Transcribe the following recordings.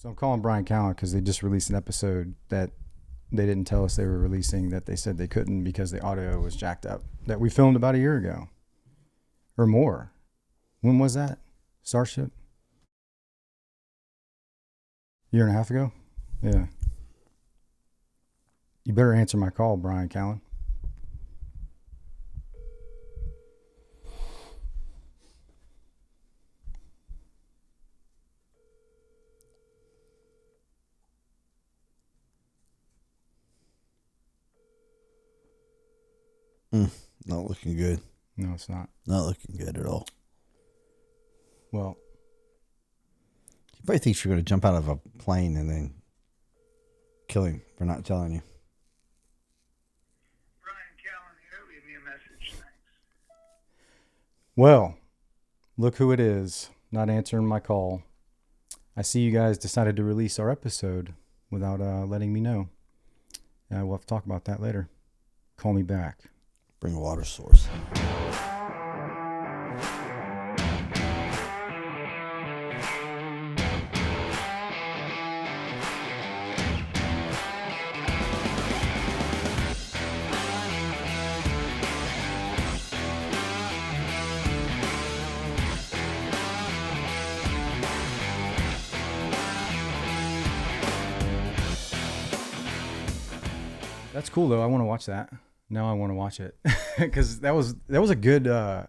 So I'm calling Brian Callen because they just released an episode that they didn't tell us they were releasing, that they said they couldn't because the audio was jacked up, that we filmed about a year ago or more. When was that? Starship? Year and a half ago? Yeah. You better answer my call, Brian Callen. Not looking good. No, it's not. Not looking good at all. Well, He probably thinks you're going to jump out of a plane and then kill him for not telling you. Brian Callen here. Leave me a message. Thanks. well, look who it is, not answering my call. I see you guys decided to release our episode without letting me know. We'll have to talk about that later. Call me back. Bring a water source. That's cool though. I want to watch that. Now I want to watch it because that was a good that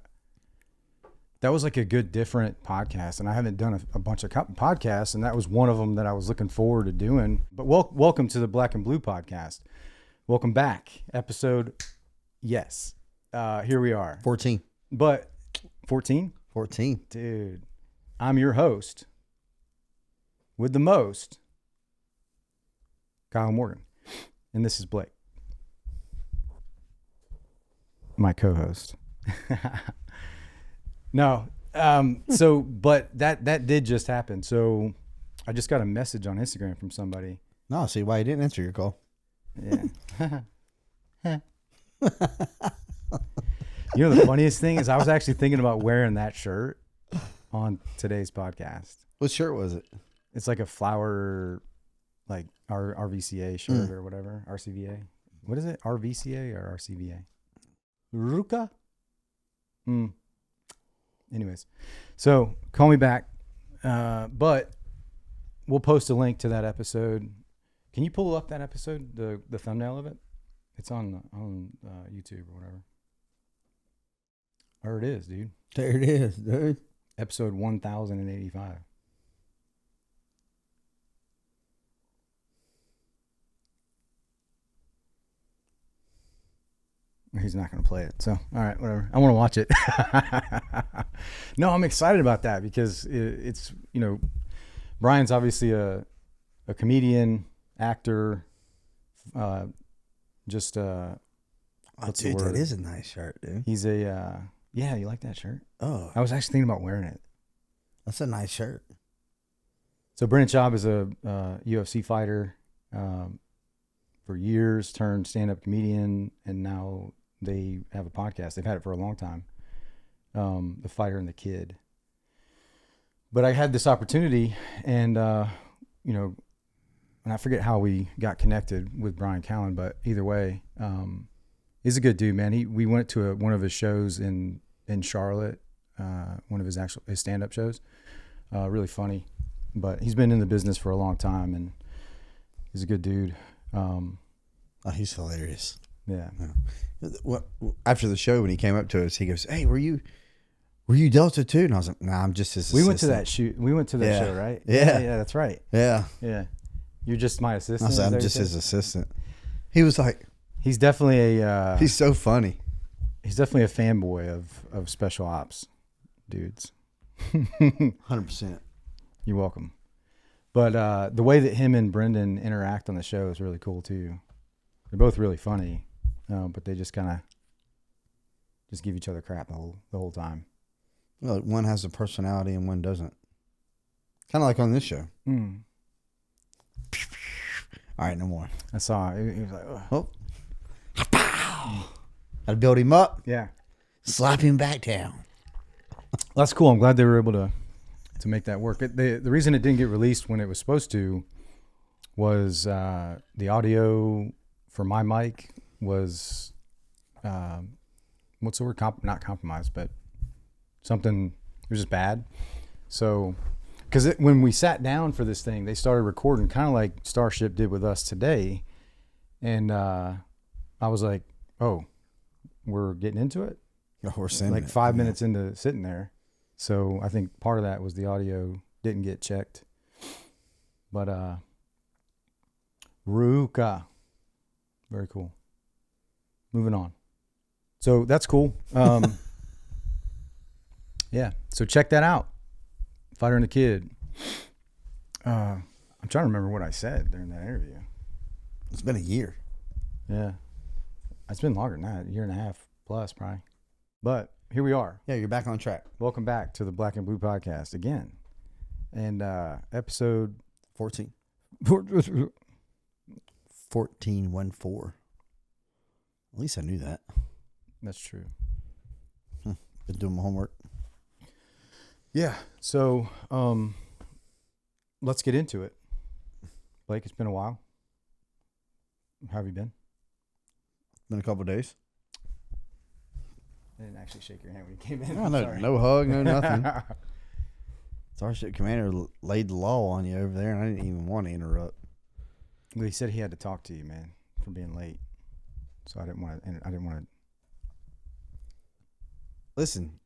was like a good different podcast, and I haven't done a bunch of podcasts, and that was one of them that I was looking forward to doing. But welcome to the Blk Blu Podcast. Welcome back, episode. Yes, here we are. 14. But 14, 14. dude. I'm your host with the most, Kyle Morgan, and this is Blake, my co-host. No. So, but that did just happen. So I just got a message on Instagram from somebody. No, see why he didn't answer your call. Yeah. You know, the funniest thing is I was actually thinking about wearing that shirt on today's podcast. What shirt was it? It's like a flower, like RVCA shirt or whatever. RCVA. What is it? RVCA or RCVA? ROKA? Anyways, so call me back. But we'll post a link to that episode. Can you pull up that episode, the thumbnail of it? It's on YouTube or whatever. Or it is, dude. There it is, dude. Episode 1085. He's not going to play it. So, all right, whatever. I want to watch it. No, I'm excited about that because it's, you know, Brian's obviously a comedian, actor, what's the Dude, word? that is a nice shirt, dude. He's a, yeah, you like that shirt? Oh, I was actually thinking about wearing it. that's a nice shirt. So Brennan Schaub is a UFC fighter for years, turned stand-up comedian, and now they have a podcast. They've had it for a long time, The Fighter and the Kid. But I had this opportunity, and, you know, and I forget how we got connected with Brian Callen, but either way, he's a good dude, man. We went to one of his shows in Charlotte, one of his stand-up shows. Really funny, but he's been in the business for a long time, and he's a good dude. Oh, he's hilarious. Yeah. What after the show when he came up to us, he goes, "Hey, were you Delta too?" And I was like, "Nah, I'm just his." We went to that shoot. We went to that show, right? Yeah. Yeah, that's right. Yeah. Yeah. You're just my assistant. I said, I'm just his assistant. He was like, he's definitely a. he's so funny. He's definitely a fanboy of special ops dudes. 100%. You're welcome. But the way that him and Brendan interact on the show is really cool too. They're both really funny, but they just kind of just give each other crap the whole time. Well, one has a personality and one doesn't. Kind of like on this show. Mm. All right, no more. I saw it. He was like, ugh. Oh. Got to build him up. Yeah. Slap him back down. That's cool. I'm glad they were able to to make that work. The reason it didn't get released when it was supposed to was the audio for my mic was what's the word? Not compromised, but something. It was just bad. So, because when we sat down for this thing, they started recording kind of like Starship did with us today, and I was like, "Oh, we're getting into it." Oh, we're sending like it. 5 minutes into sitting there. So I think part of that was the audio didn't get checked. But ROKA. Very cool. Moving on. So that's cool. Yeah. So check that out. Fighter and the Kid. I'm trying to remember what I said during that interview. It's been a year. Yeah. It's been longer than that, a year and a half plus probably. But here we are. Yeah, you're back on track. Welcome back to the Blk Blu Podcast again. And episode 14. 14. 1414. At least I knew that. That's true. Been doing my homework. Yeah. So let's get into it. Blake, it's been a while. How have you been? Been a couple of days. I didn't actually shake your hand when you came in. No, no hug, no nothing. Starship Commander laid the law on you over there, and I didn't even want to interrupt. Well, he said he had to talk to you, man, for being late. So I didn't want to. Listen,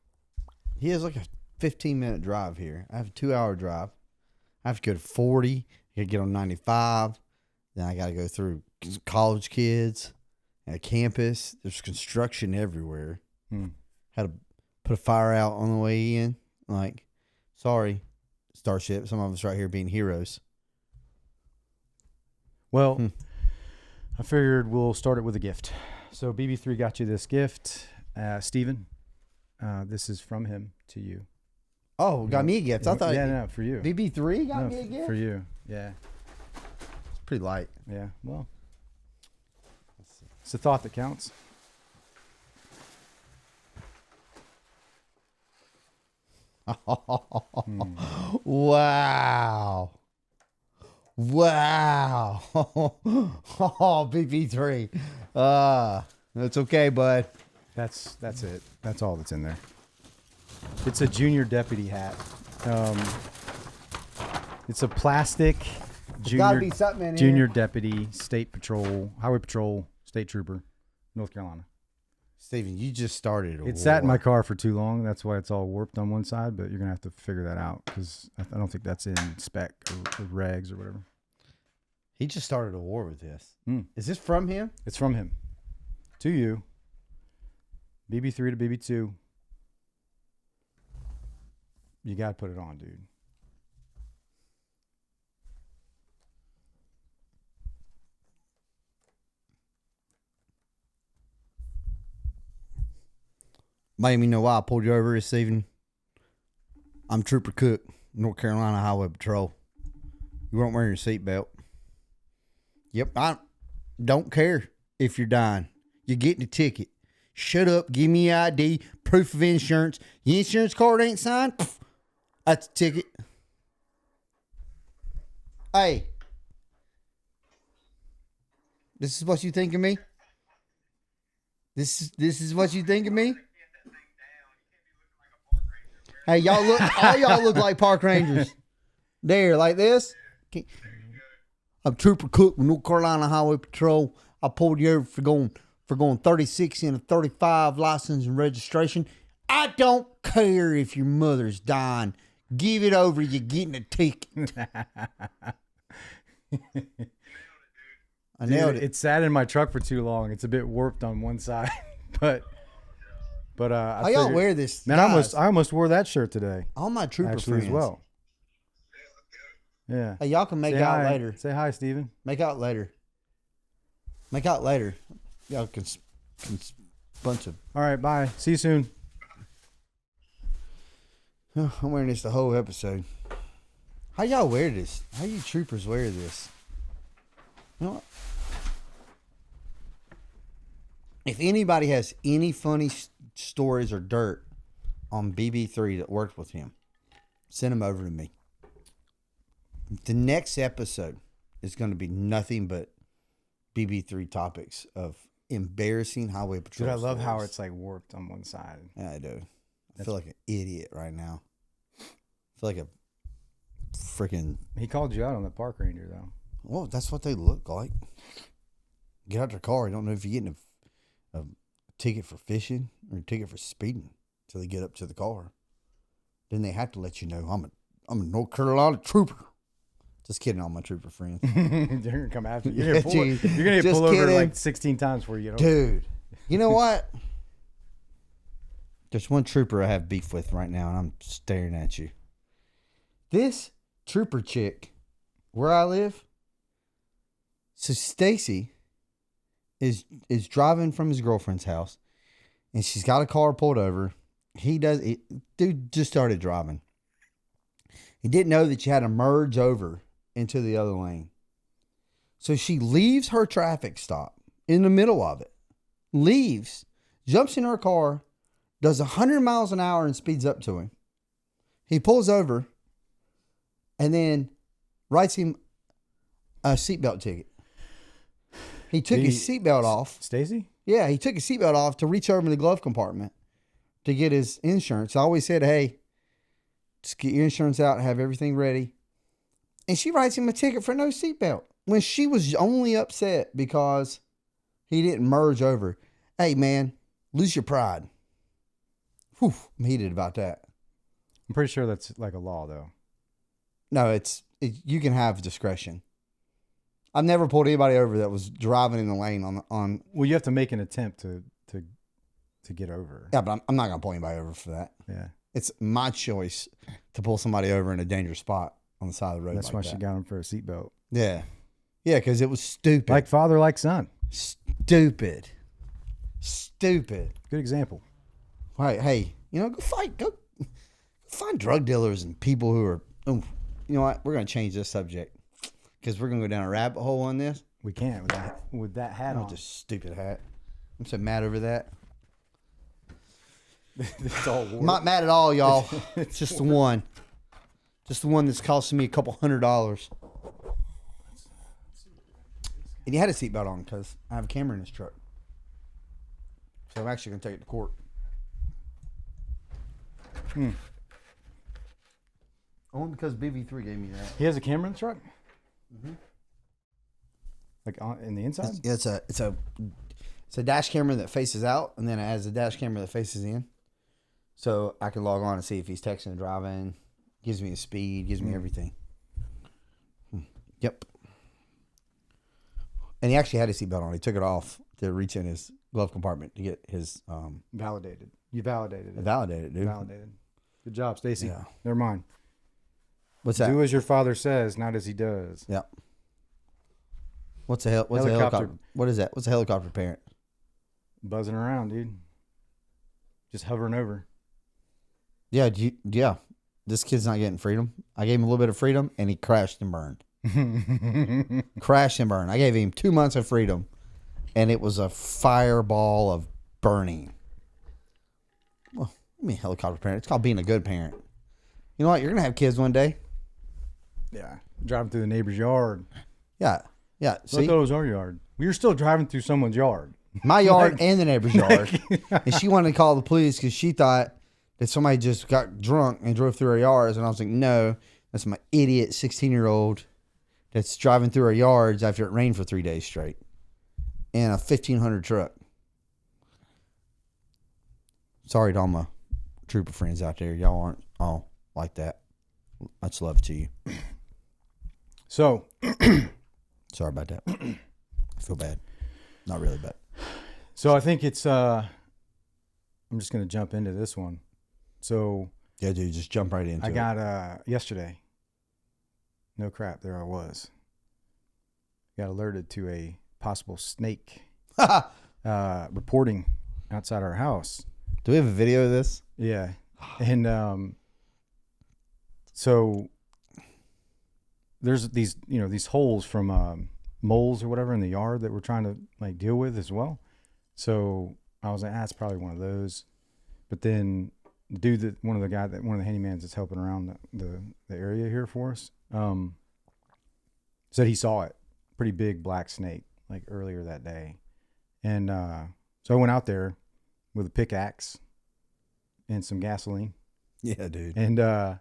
he has like a 15-minute drive here. I have a 2-hour drive. I have to go to 40. I got to get on 95. Then I got to go through college kids and a campus. There's construction everywhere. Had to put a fire out on the way in. Like, sorry, Starship. Some of us right here being heroes. Well, I figured we'll start it with a gift. So BB3 got you this gift. Steven, this is from him to you. Oh, got me a gift. I thought. Yeah, no, for you. BB3 got me a gift? For you, yeah. It's pretty light. Yeah, well, it's the thought that counts. Wow. Wow. Oh, BB3. That's okay, bud. That's it. That's all that's in there. It's a junior deputy hat. It's a plastic Gotta be something in junior here. deputy, state patrol, highway patrol, state trooper, North Carolina. Steven, you just started a It war. sat in my car for too long. That's why it's all warped on one side, but you're going to have to figure that out because I don't think that's in spec or regs or whatever. He just started a war with this. Is this from him? It's from him. To you. BB3 to BB2. You got to put it on, dude. Miami, know why I pulled you over this evening? I'm Trooper Cook, North Carolina Highway Patrol. You weren't wearing your seatbelt. Yep, I don't care if you're dying. You're getting a ticket. Shut up, give me your ID, proof of insurance. Your insurance card ain't signed? Pff, that's a ticket. Hey. This is what you think of me? This is what you think of me? Hey, all y'all look like park rangers. There, like this. I'm Trooper Cook with North Carolina Highway Patrol. I pulled you over for going 36 in a 35 license and registration. I don't care if your mother's dying. Give it over, you're getting a ticket. I nailed it. It sat in my truck for too long. It's a bit warped on one side, but how y'all wear this? Man, guys? I almost wore that shirt today. All my trooper Actually, friends as well. Yeah. Hey, y'all can make Say out hi. later. Say hi, Steven. Make out later. Make out later. Y'all can bunch of. All right, bye. See you soon. I'm wearing this the whole episode. How y'all wear this? How you troopers wear this? You know what? If anybody has any funny stories or dirt on BB3 that worked with him, Send them over to me. The next episode is going to be nothing but BB3 topics of embarrassing highway patrol. Dude, I love how stories. it's like warped on one side. Yeah, I do. I feel like an idiot right now. I feel like a freaking... He called you out on the park ranger, though. Well, that's what they look like. Get out your car. You don't know if you're getting a ticket for fishing or a ticket for speeding until they get up to the car. Then they have to let you know, I'm a North Carolina trooper. Just kidding, all my trooper friends. They're going to come after you. You're going to get Just pulled over kidding. like 16 times before you get over. Dude, you know what? There's one trooper I have beef with right now, and I'm staring at you. This trooper chick, where I live, so Stacy is driving from his girlfriend's house, and she's got a car pulled over. Dude just started driving. He didn't know that you had to merge over into the other lane. So she leaves her traffic stop in the middle of it, leaves, jumps in her car, does 100 miles an hour and speeds up to him. He pulls over and then writes him a seatbelt ticket. He took his seatbelt off. Stacy? Yeah, he took his seatbelt off to reach over in the glove compartment to get his insurance. I always said, hey, just get your insurance out, have everything ready. And she writes him a ticket for no seatbelt when she was only upset because he didn't merge over. Hey, man, lose your pride. Whew, I'm heated about that. I'm pretty sure that's like a law, though. No, you can have discretion. I've never pulled anybody over that was driving in the lane on. Well, you have to make an attempt to get over. Yeah, but I'm not going to pull anybody over for that. Yeah. It's my choice to pull somebody over in a dangerous spot on the side of the road. That's why she got him for a seatbelt. Yeah. Yeah, because it was stupid. Like father, like son. Stupid. Good example. Hey, go fight. Go find drug dealers and people who are. Oh, you know what? We're going to change this subject because we're going to go down a rabbit hole on this. We can't with that hat on. This stupid hat. I'm so mad over that. It's all I'm not mad at all, y'all. It's just the one. Just the one that's costing me $200. And he had a seatbelt on because I have a camera in his truck. So I'm actually going to take it to court. Only because BB3 gave me that. He has a camera in the truck? Mm-hmm. Like in the inside? It's a dash camera that faces out, and then it has a dash camera that faces in. So I can log on and see if he's texting and driving. Gives me his speed. Gives me everything. Yep. And he actually had his seatbelt on. He took it off to reach in his glove compartment to get his... Validated. You validated it. Validated, dude. Validated. Good job, Stacy. Yeah. Never mind. What's that? Do as your father says, not as he does. Yep. What's a helicopter? What is that? What's a helicopter parent? Buzzing around, dude. Just hovering over. Yeah, yeah. This kid's not getting freedom. I gave him a little bit of freedom, and he crashed and burned. Crashed and burned. I gave him 2 months of freedom, and it was a fireball of burning. Well, I mean, helicopter parent. It's called being a good parent. You know what? You're going to have kids one day. Yeah. Driving through the neighbor's yard. Yeah. Yeah. I thought it was our yard. We were still driving through someone's yard. My yard and the neighbor's yard. And she wanted to call the police because she thought that somebody just got drunk and drove through her yards. And I was like, no, that's my idiot 16-year-old that's driving through her yards after it rained for 3 days straight in a 1,500 truck. Sorry to all my trooper friends out there. Y'all aren't all like that. Much love to you. So, sorry about that. I feel bad. Not really bad. So I think it's, I'm just going to jump into this one. So. Yeah, dude, just jump right into it. I got, yesterday, no crap, there I was. Got alerted to a possible snake reporting outside our house. Do we have a video of this? Yeah. And so there's these, these holes from moles or whatever in the yard that we're trying to like deal with as well. So I was like, it's probably one of those. But then one of the handymans that's helping around the area here for us, said he saw it, pretty big black snake, like earlier that day. And so I went out there with a pickaxe and some gasoline. Yeah, dude. And I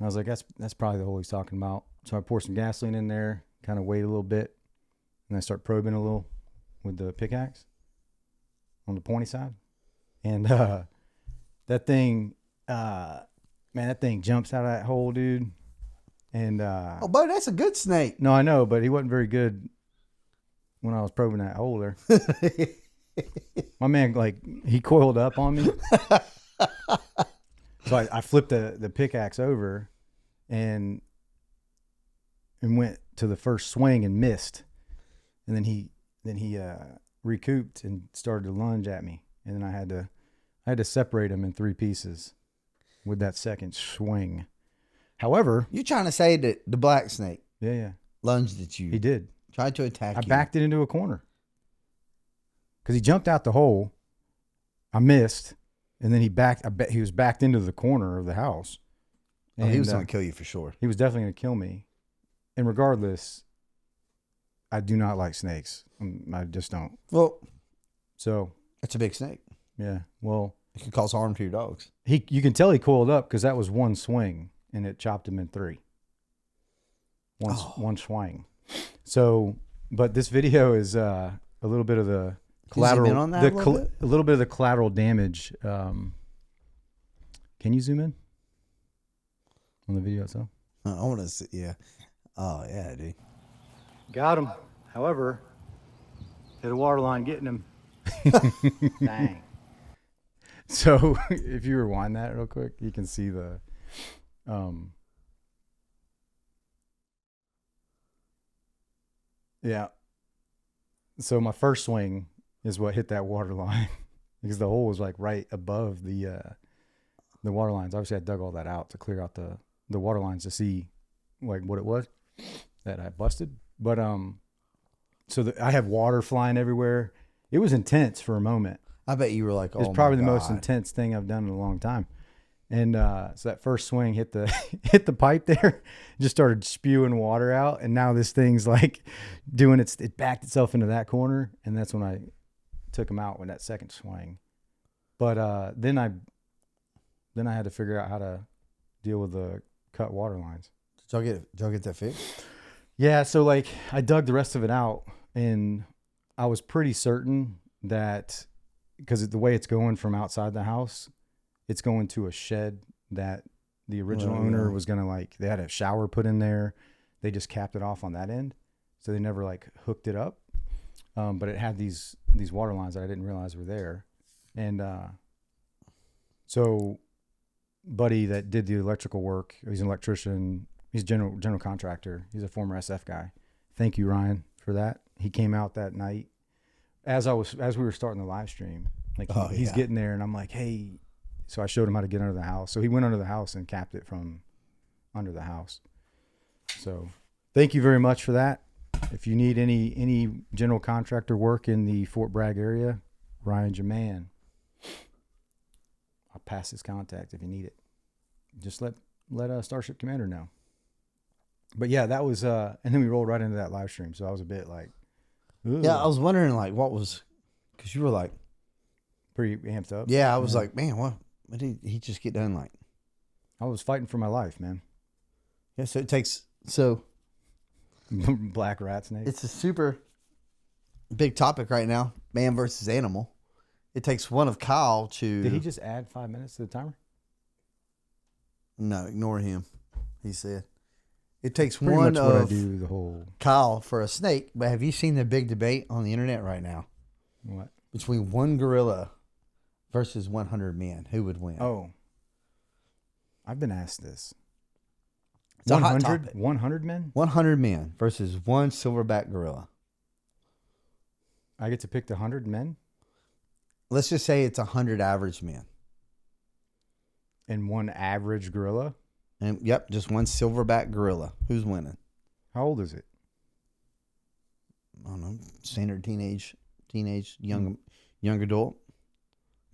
was like, that's probably the hole he's talking about. So I poured some gasoline in there, kind of wait a little bit, and I start probing a little with the pickaxe on the pointy side. And that thing jumps out of that hole, dude. And oh, buddy, that's a good snake. no, I know, but he wasn't very good when I was probing that hole there. My man, like, he coiled up on me. So I flipped the pickaxe over and went to the first swing and missed. And then he recouped and started to lunge at me. And then I had to separate him in 3 pieces with that second swing. However, You trying to say that the black snake yeah, lunged at you? he did. Tried to attack I you. backed it into a corner because he jumped out the hole. I missed, and then he was backed into the corner of the house. Oh, he was And, going to kill you for sure. he was definitely going to kill me. And regardless, I do not like snakes. I just don't. Well, So it's a big snake. yeah, well, It could cause harm to your dogs. you can tell he coiled up because that was one swing and it chopped him in 3. One swing. So, but this video is a little bit of the collateral. Can you zoom in on that a little bit? A little bit of the collateral damage. Can you zoom in on the video itself? I want to see. Yeah. Oh, yeah, dude. Got him. However, hit a water line getting him. Dang. So if you rewind that real quick, you can see the yeah. So my first swing is what hit that water line because the hole was like right above the water lines. Obviously I dug all that out to clear out the water lines to see like what it was that I busted. But so I have water flying everywhere. It was intense for a moment. I bet you were like, oh, It's probably my the most God. intense thing I've done in a long time. And so that first swing hit the pipe there, just started spewing water out. And now this thing's like doing it backed itself into that corner. And that's when I took him out with that second swing. But then I had to figure out how to deal with the cut water lines. Did y'all get that fixed? Yeah. So like I dug the rest of it out and I was pretty certain that because the way it's going from outside the house, it's going to a shed that the original owner was going to they had a shower put in there. They just capped it off on that end. So they never like hooked it up. But it had these water lines that I didn't realize were there. And so buddy that did the electrical work, he's an electrician. He's a general contractor. He's a former SF guy. Thank you, Ryan, for that. He came out that night as we were starting the live stream. Like he's getting there and I'm like, hey, so I showed him how to get under the house. So he went under the house and capped it from under the house. So thank you very much for that. If you need any general contractor work in the Fort Bragg area, Ryan's your man. I'll pass his contact if you need it. Just let Starship Commander know. But yeah, that was and then we rolled right into that live stream. So I was a bit like, ooh. Yeah, I was wondering like what was, because you were like pretty amped up. Yeah, I was like, man, what did he just get done like? I was fighting for my life, man. Yeah, Black rat snake. It's a super big topic right now, man versus animal. It takes one of Kyle to... Did he just add 5 minutes to the timer? No, ignore him, he said. It takes Pretty one much of what I do the whole... Kyle for a snake, but have you seen the big debate on the internet right now? What? Between one gorilla versus 100 men. Who would win? Oh. I've been asked this. It's a hot topic. 100 men? 100 men versus one silverback gorilla. I get to pick the 100 men? Let's just say it's 100 average men. And one average gorilla? And yep, just one silverback gorilla. Who's winning? How old is it? I don't know. Standard teenage young adult.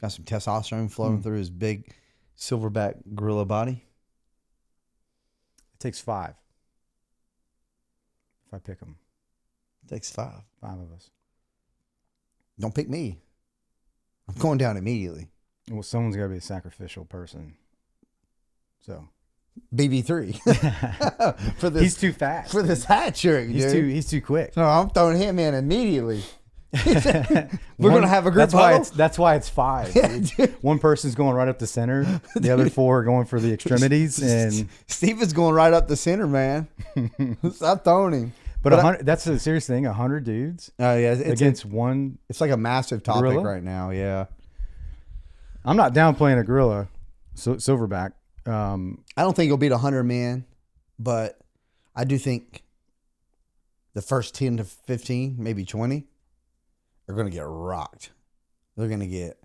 Got some testosterone flowing through his big silverback gorilla body. It takes 5. If I pick them. It takes 5. 5 of us. Don't pick me. I'm going down immediately. Well, someone's got to be a sacrificial person. So. BB3. For this, he's too fast. For this hat trick, dude. He's too quick. No, I'm throwing him in immediately. We're going to have a group huddle? That's why it's 5. Dude. One person's going right up the center. The other 4 are going for the extremities. And Steven's going right up the center, man. Stop throwing him. But that's a serious thing. 100 dudes. Oh yeah, against one. It's like a massive topic gorilla? Right now. Yeah. I'm not downplaying a gorilla, silverback. I don't think he'll beat 100 men, but I do think the first 10 to 15, maybe 20, are going to get rocked. They're going to get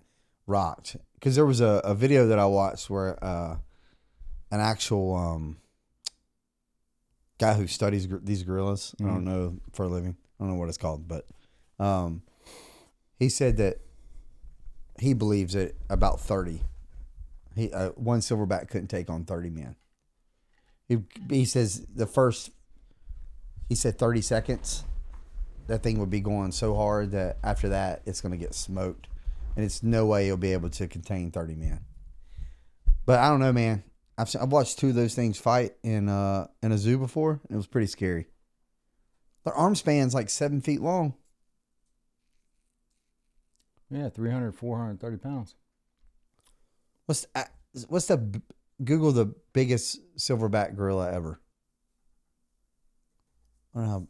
rocked. Because there was a video that I watched where an actual guy who studies these gorillas, I don't know for a living, I don't know what it's called, but he said that he believes that about 30. One silverback couldn't take on 30 men. He says he said 30 seconds, that thing would be going so hard that after that, it's going to get smoked. And it's no way he'll be able to contain 30 men. But I don't know, man. I've watched 2 of those things fight in a zoo before, and it was pretty scary. Their arm span's like 7 feet long. Yeah, 300, 430 pounds. Google the biggest silverback gorilla ever? I don't know.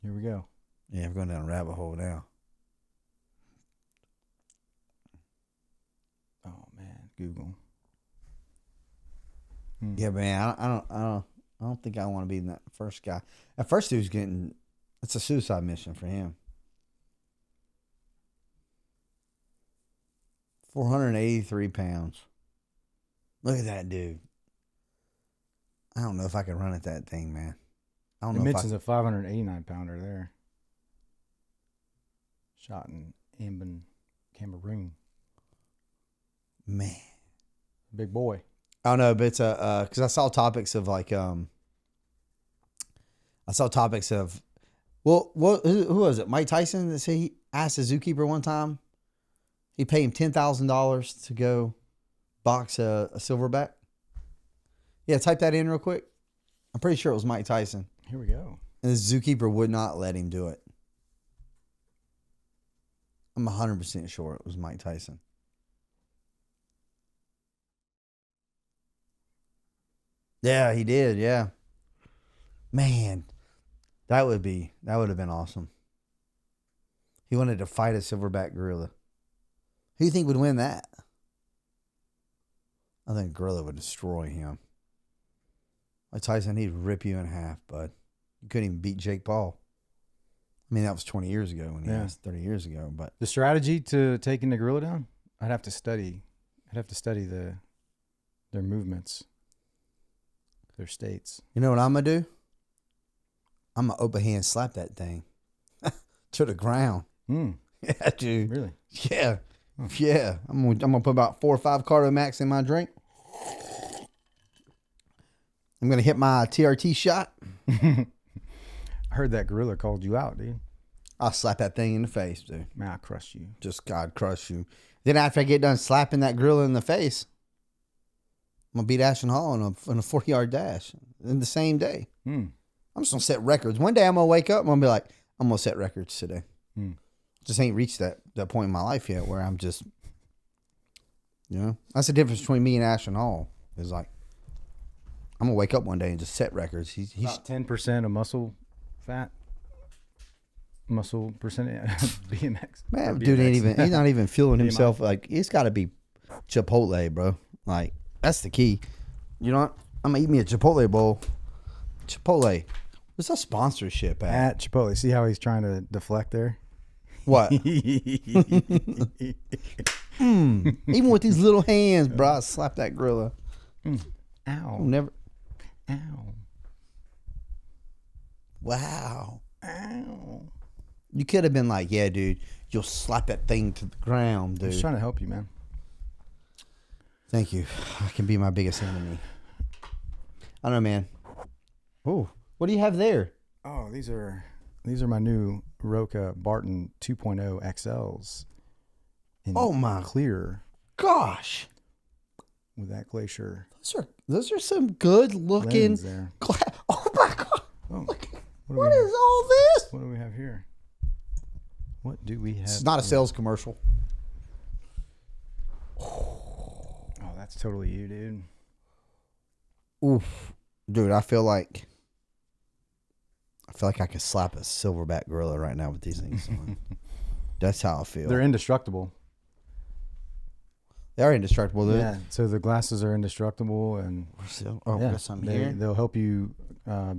Here we go. Yeah, we're going down a rabbit hole now. Oh man, Google. Yeah, man, I don't think I want to be that first guy. At first, it's a suicide mission for him. 483 pounds. Look at that dude. I don't know if I can run at that thing, man. I don't know. Mitch is a 589 pounder there. Shot in Ambon, Cameroon. Man, big boy. I don't know, but it's because I saw topics of like who was it? Mike Tyson that said he asked a zookeeper one time. He paid him $10,000 to go box a silverback. Yeah, type that in real quick. I'm pretty sure it was Mike Tyson. Here we go. And the zookeeper would not let him do it. I'm 100% sure it was Mike Tyson. Yeah, he did. Yeah. Man, that would have been awesome. He wanted to fight a silverback gorilla. Who do you think would win that? I think gorilla would destroy him. Like Tyson, he'd rip you in half, bud. You couldn't even beat Jake Paul. I mean, that was 20 years ago when he was 30 years ago. But the strategy to taking the gorilla down, I'd have to study their movements, their states. You know what I'm gonna do? I'm gonna open hand slap that thing to the ground. Yeah, dude. Really? Yeah. Yeah, I'm gonna put about 4 or 5 Cardo Max in my drink. I'm gonna hit my TRT shot. I heard that gorilla called you out, dude. I'll slap that thing in the face, dude. Man, I crushed you. Just God crush you. Then after I get done slapping that gorilla in the face, I'm gonna beat Ashton Hall in a 40-yard dash in the same day. I'm just gonna set records. One day I'm gonna wake up. I'm gonna be like, I'm gonna set records today. Just ain't reached that point in my life yet where I'm just, that's the difference between me and Ashton Hall. Is like, I'm gonna wake up one day and just set records. He's about 10% of muscle fat, muscle percentage. BMX. Man, BMX. dude he's not even feeling himself. Like, it's got to be Chipotle, bro. Like, that's the key. You know what? I'm gonna eat me a Chipotle bowl. Chipotle. What's a sponsorship at Chipotle? See how he's trying to deflect there? What? Even with these little hands, bro, I slap that gorilla. Ow. Never. Ow. Wow. Ow. You could have been like, yeah, dude, you'll slap that thing to the ground, I was dude. trying to help you, man. Thank you. I can be my biggest enemy. I don't know, man. Oh, what do you have there? Oh, these are my new ROKA Barton 2.0 XLs. In Oh my clear gosh. with that glacier Those are some good looking. lens there. Oh my god. Oh, What is all this? What do we have here? What do we have? It's not a here? sales commercial. Oh, that's totally you, dude. Oof. Dude, I feel like I could slap a silverback gorilla right now with these things on. That's how I feel. They're indestructible. They are indestructible, dude. Yeah. So the glasses are indestructible, and Oh, yeah, got some here. they'll help you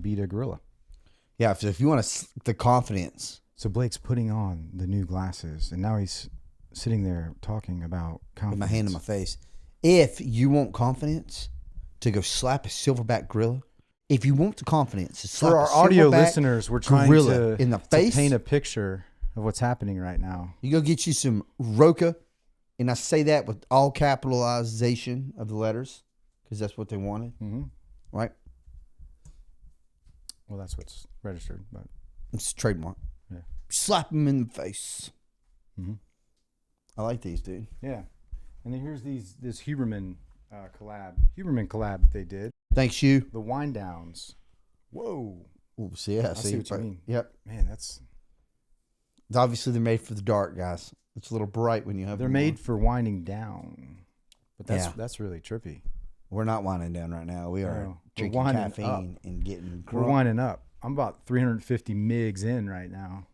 beat a gorilla. Yeah, if you want the confidence. So Blake's putting on the new glasses, and now he's sitting there talking about confidence. With my hand in my face. If you want confidence to go slap a silverback gorilla, if you want the confidence to slap For our a audio silverback listeners, we're trying gorilla to, in the to face, paint a picture of what's happening right now. you go get you some ROKA, and I say that with all capitalization of the letters because that's what they wanted, Mm-hmm. right? Well, that's what's registered, but It's trademark. Yeah. Slap them in the face. mm-hmm. I like these, dude. Yeah. And then here's this Huberman collab that they did. Thanks, you. The wind downs. Whoa. Ooh, see, yeah, I see what you mean. Yep. Man, that's Obviously, they're made for the dark, guys. It's a little bright when you have they're them made on. for winding down. But that's really trippy. We're not winding down right now. We are No, we're drinking winding caffeine and getting We're drunk. winding up. I'm about 350 migs in right now.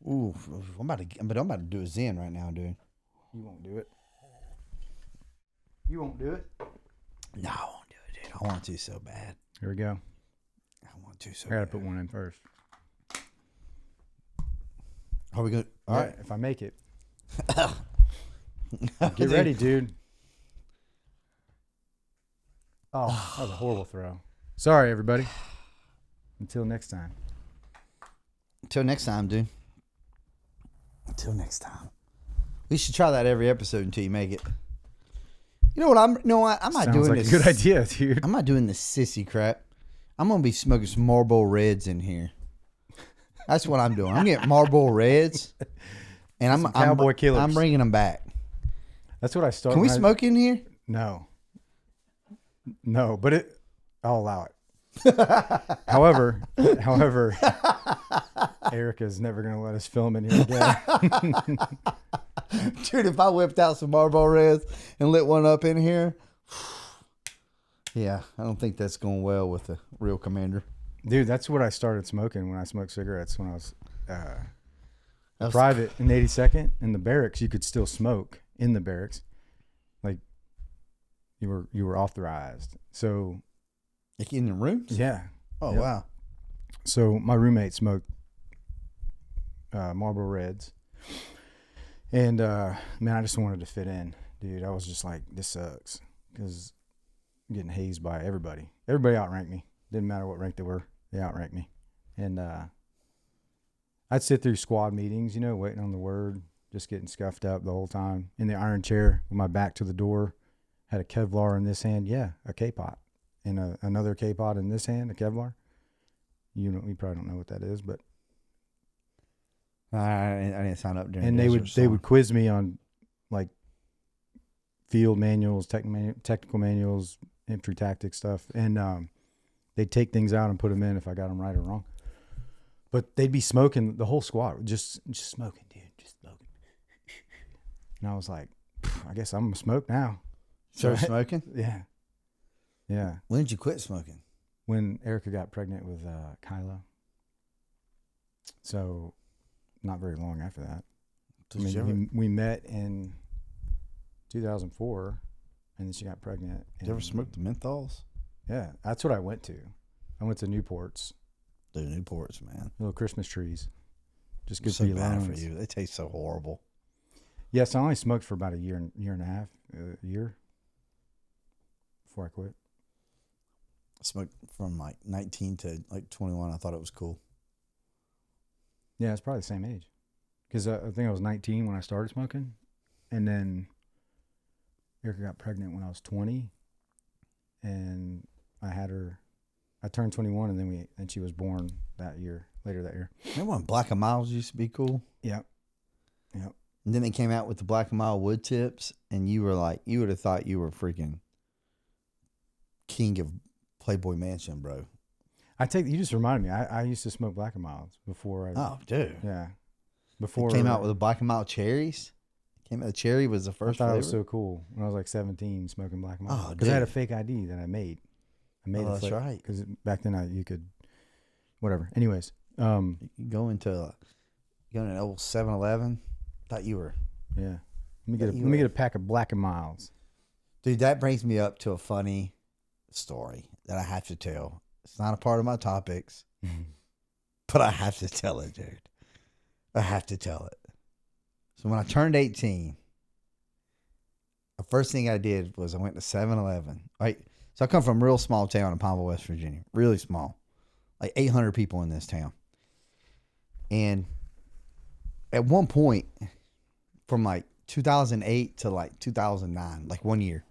Ooh, I'm about to do a Zen right now, dude. You won't do it. You won't do it. No, I won't do it, dude. I want to so bad. Here we go. I want to so I gotta bad. put one in first. Are we good? All Yeah, right. if I make it. Get ready, dude. Oh, that was a horrible throw. Sorry, everybody. Until next time. Until next time, dude. Until next time. We should try that every episode until you make it. You know what? I'm not Sounds doing like this. a good idea, dude. I'm not doing this sissy crap. I'm gonna be smoking some Marlboro Reds in here. That's what I'm doing. I'm getting Marlboro Reds, and Some Cowboy Killers. I'm bringing them back. That's what I started. Can we smoke in here? No, but I'll allow it. However, Erica's never gonna let us film in here again. Dude, if I whipped out some Marlboro Reds and lit one up in here, yeah, I don't think that's going well with the real commander. Dude, that's what I started smoking when I smoked cigarettes when I was private in 82nd. In the barracks, you could still smoke in the barracks, like you were authorized. So, Like in the rooms? yeah. Oh, Yep. wow. So my roommate smoked Marlboro Reds, and man, I just wanted to fit in, dude. I was just like, this sucks because I'm getting hazed by everybody. Everybody outranked me. Didn't matter what rank they were, they outranked me. And I'd sit through squad meetings, waiting on the word, just getting scuffed up the whole time in the iron chair with my back to the door. Had a Kevlar in this hand, a K-pot, and another K-pot in this hand, a Kevlar. You probably don't know what that is, but I didn't sign up during and they would quiz me on like field manuals, technical manuals, infantry tactics stuff, and they'd take things out and put them in if I got them right or wrong. But they'd be smoking, the whole squad just smoking, dude, just smoking. And I was like, I guess I'm gonna smoke now. Started smoking? Yeah. When did you quit smoking? When Erica got pregnant with Kyla. So, not very long after that. We met in 2004, and then she got pregnant. Did you ever smoke the menthols? Yeah, that's what I went to. I went to Newport's. The Newports, man. Little Christmas trees. Just good So for your bad lungs. for you. They taste so horrible. Yes, I only smoked for about a year and a half, before I quit. I smoked from like 19 to like 21. I thought it was cool. Yeah, it's probably the same age. Because I think I was 19 when I started smoking. And then Erica got pregnant when I was 20. And I had her, I turned 21 and then she was born later that year. Remember when Black and Miles used to be cool? Yep. Yep. And then they came out with the Black and Mile wood tips, and you were like, you would have thought you were freaking king of Playboy Mansion, bro. You just reminded me. I used to smoke Black and Miles before. Oh, dude. Yeah. Before it came out with the Black and Mile cherries. The cherry was the first flavor. It was so cool when I was like 17 smoking Black and Miles. Oh, because I had a fake ID that I made. That's right. Because back then you could, whatever. Anyways. You go into an old 7-Eleven. Thought you were. Yeah. Let me get a pack of Black and Miles. Dude, that brings me up to a funny story that I have to tell. It's not a part of my topics, but I have to tell it, dude. I have to tell it. So when I turned 18, the first thing I did was I went to 7-Eleven. Right? So I come from a real small town in Pineville, West Virginia. Really small. Like 800 people in this town. And at one point, from like 2008 to like 2009, like 1 year,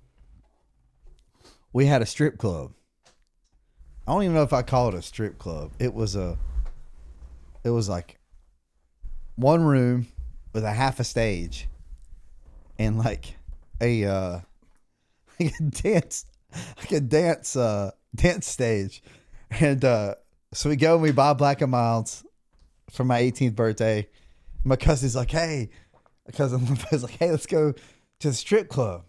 we had a strip club. I don't even know if I call it a strip club. It was like one room with a half a stage and like a dance stage. And so we go and we buy Black and Milds for my 18th birthday. My cousin's like, hey, let's go to the strip club.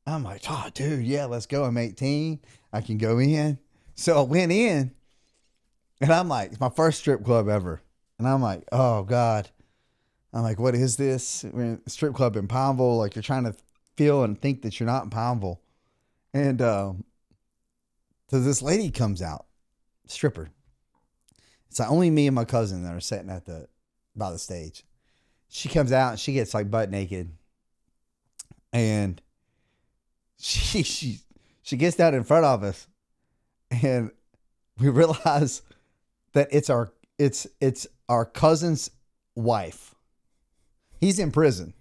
I'm like, oh, dude, yeah, let's go. I'm 18. I can go in. So I went in, and I'm like, it's my first strip club ever. And I'm like, oh, God. I'm like, what is this? We're in a strip club in Pineville. Like, you're trying to feel and think that you're not in Pineville. And so this lady comes out, stripper. It's like only me and my cousin that are sitting by the stage. She comes out and she gets like butt naked, and she gets down in front of us, and we realize that it's our cousin's wife. He's in prison.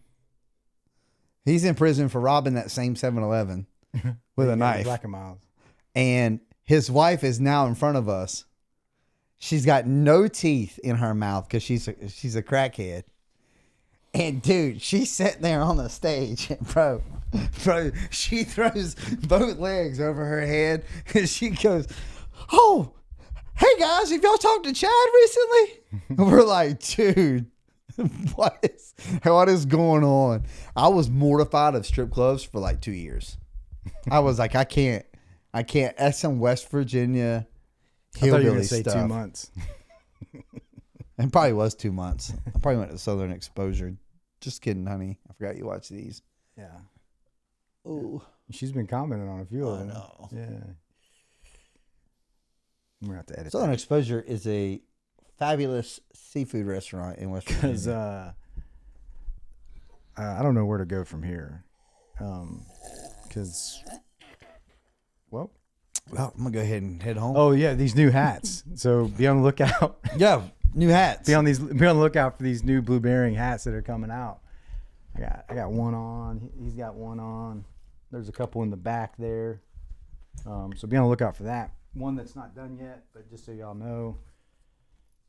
He's in prison for robbing that same 7-Eleven with a knife. Black and Miles. And his wife is now in front of us. She's got no teeth in her mouth because she's a crackhead. And dude, she's sitting there on the stage, bro, she throws both legs over her head and she goes, oh, hey guys, have y'all talked to Chad recently? And we're like, dude, what is going on? I was mortified of strip clubs for like 2 years. I was like, I can't. That's some West Virginia hillbilly stuff. 2 months. It probably was 2 months. I probably went to Southern Exposure. Just kidding, honey. I forgot you watch these. Yeah. Oh, she's been commenting on a few of them. I know. Yeah. We're gonna have to edit. Southern that. Exposure is a fabulous seafood restaurant in West Virginia. Because I don't know where to go from here. Because well, I'm gonna go ahead and head home. Oh yeah, these new hats. So be on the lookout. Yeah, new hats. Be on the lookout for these new blue bearing hats that are coming out. I got one on. He's got one on. There's a couple in the back there. So be on the lookout for that. One that's not done yet, but just so y'all know,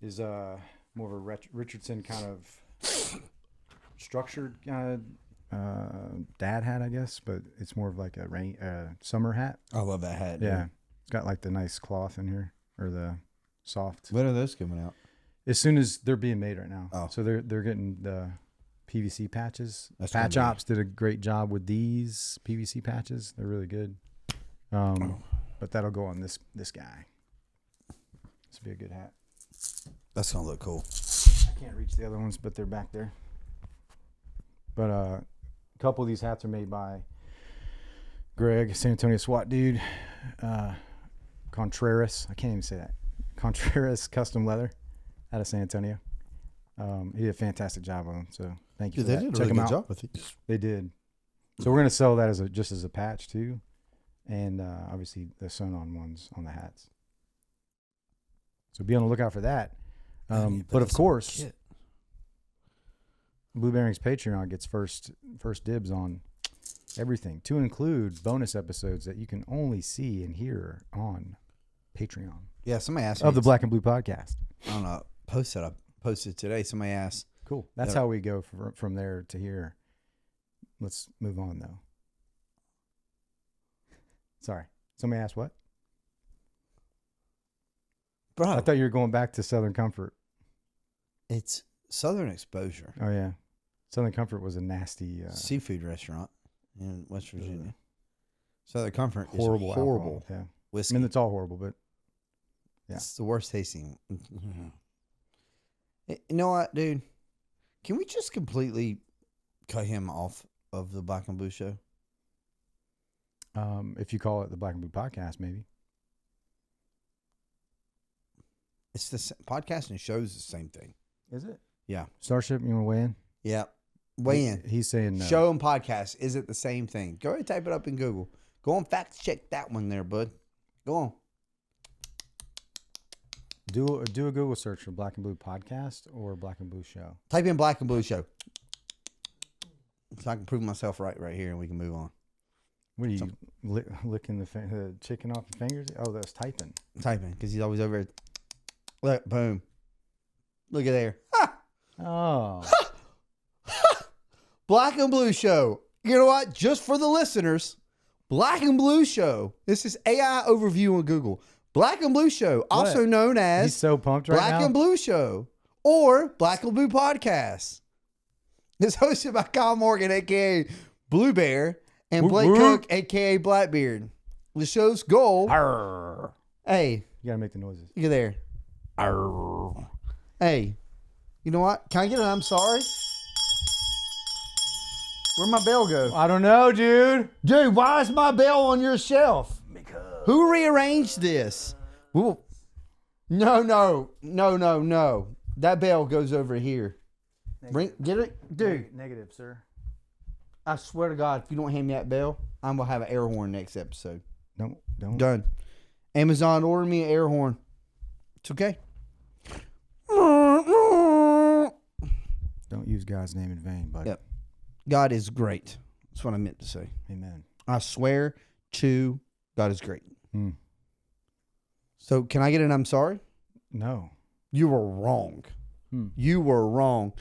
is more of a Richardson kind of structured kind of dad hat, I guess, but it's more of like a summer hat. I love that hat. Yeah, dude. It's got like the nice cloth in here, or the soft. When are those coming out? As soon as they're being made right now. Oh. So they're getting the PVC patches. That's Patch gonna be- Ops did a great job with these PVC patches. They're really good. But that'll go on this guy. This will be a good hat. That's gonna look cool. I can't reach the other ones, but they're back there. But a couple of these hats are made by Greg, San Antonio SWAT dude. Contreras, I can't even say that. Contreras Custom Leather out of San Antonio. He did a fantastic job on them, so thank you for They that. did a Check really them good out. job with it. They did. So we're gonna sell that just as a patch too, and obviously the sewn-on ones on the hats. So be on the lookout for that. But of course, Blue Bearing's Patreon gets first dibs on everything, to include bonus episodes that you can only see and hear on Patreon. Yeah, somebody asked me. Of the Black and Blue Podcast. I don't know. I posted today. Somebody asked. Cool. That's how we go from there to here. Let's move on, though. Sorry. Somebody asked what? Bro. I thought you were going back to Southern Comfort. It's Southern Exposure. Oh, yeah. Southern Comfort was a nasty... seafood restaurant in West Virginia. Southern Comfort horrible is horrible. Alcohol, yeah. Whiskey. I mean, it's all horrible, but... Yeah. It's the worst tasting. You know what, dude? Can we just completely cut him off of the Black and Blue show? If you call it the Black and Blue Podcast, maybe. It's the podcast and shows the same thing. Is it? Yeah. Starship, you want to weigh in? Yeah. Weigh in. He's saying no. Show and podcast. Is it the same thing? Go ahead and type it up in Google. Go on fact check that one there, bud. Go on. Do a Google search for Black and Blue Podcast or Black and Blue Show. Type in Black and Blue show. So I can prove myself right here and we can move on. What are you licking the chicken off your fingers? Oh, that's typing. Typing because he's always over. Look, boom. Look at there. Ha! Oh. Black and Blue show. You know what? Just for the listeners, Black and Blue show. This is AI overview on Google. Black and Blue show, also What? known as He's so pumped right now. Black and Blue show or Black and Blue Podcast. It's hosted by Kyle Morgan, a.k.a. Blue Bear, and Blake Cook, a.k.a. Blackbeard. The show's goal... Arr. Hey. You got to make the noises. Look at there. Arr. Hey. You know what? Can I get an I'm sorry? Where'd my bell go? I don't know, dude. Dude, why is my bell on your shelf? Who rearranged this? Ooh. No. That bell goes over here. Get it? Dude. Negative, sir. I swear to God, if you don't hand me that bell, I'm going to have an air horn next episode. Don't. Done. Amazon, order me an air horn. It's okay. Don't use God's name in vain, buddy. Yep. God is great. That's what I meant to say. Amen. I swear to God is great. Hmm. So can I get an I'm sorry? No. You were wrong. Hmm. You were wrong.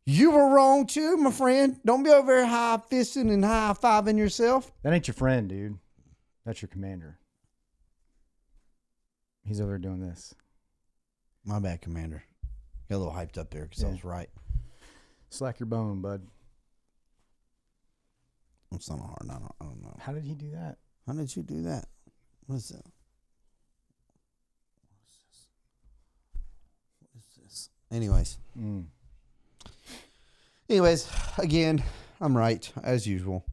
You were wrong too, my friend. Don't be over there high-fisting and high-fiving yourself. That ain't your friend, dude. That's your commander. He's over there doing this. My bad, Commander. Got a little hyped up there because I was right. Slack your bone, bud. It's not hard. I don't know. How did he do that? How did you do that? What is that? What is this? Anyways, again, I'm right as usual.